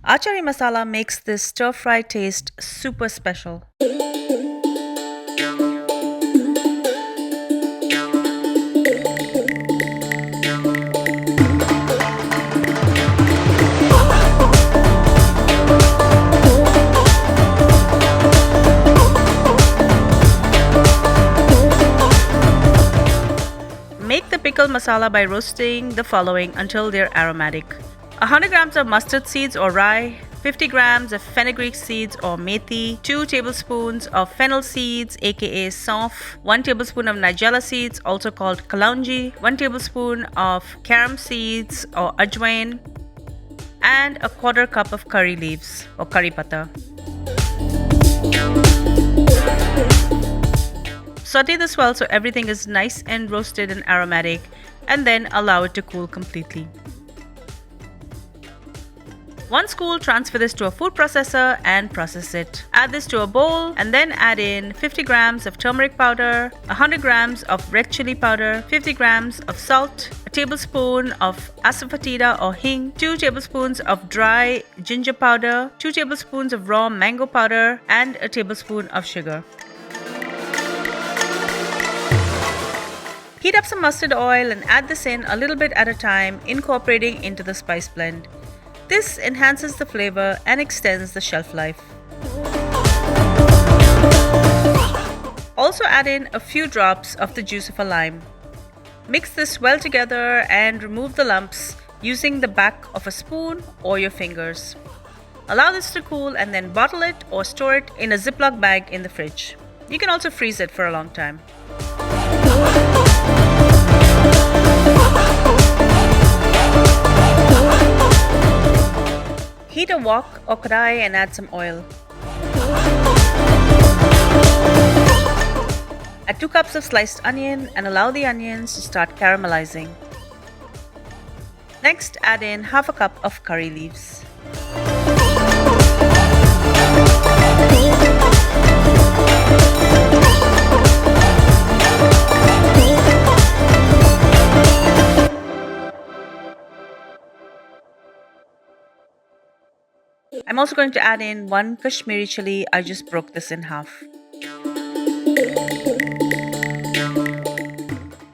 Achari masala makes this stir-fry taste super special. Make the pickle masala by roasting the following until they're aromatic. 100 grams of mustard seeds or rye, 50 grams of Fenugreek seeds or methi, 2 tablespoons of Fennel seeds aka saunf, 1 tablespoon of Nigella seeds also called kalonji, 1 tablespoon of Carom seeds or ajwain, and a quarter cup of curry leaves or curry pata. Saute this well so everything is nice and roasted and aromatic, and then allow it to cool completely. Once cool, transfer this to a food processor and process it. Add this to a bowl and then add in 50 grams of turmeric powder, 100 grams of red chili powder, 50 grams of salt, a tablespoon of Asafoetida or hing, 2 tablespoons of dry ginger powder, 2 tablespoons of raw mango powder, and a tablespoon of sugar. Heat up some mustard oil and add this in a little bit at a time, incorporating into the spice blend. This enhances the flavor and extends the shelf life. Also add in a few drops of the juice of a lime. Mix this well together and remove the lumps using the back of a spoon or your fingers. Allow this to cool and then bottle it or store it in a Ziploc bag in the fridge. You can also freeze it for a long time. Heat a wok or kadai and add some oil. Add 2 cups of sliced onion and allow the onions to start caramelizing. Next, add in half a cup of curry leaves. I'm also going to add in 1 Kashmiri Chilli. I just broke this in half.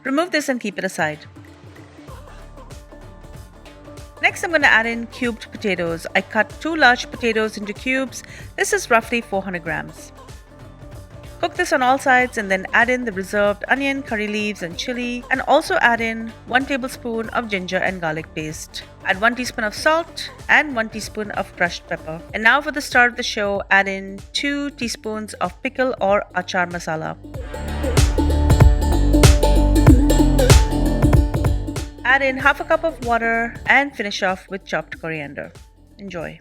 Remove this and keep it aside. Next, I'm going to add in cubed potatoes. I cut 2 large potatoes into cubes. This is roughly 400 grams. Cook this on all sides and then add in the reserved onion, curry leaves and chili, and also add in 1 tablespoon of ginger and garlic paste. Add 1 teaspoon of salt and 1 teaspoon of crushed pepper. And now for the start of the show, add in 2 teaspoons of pickle or achar masala. Add in half a cup of water and finish off with chopped coriander. Enjoy.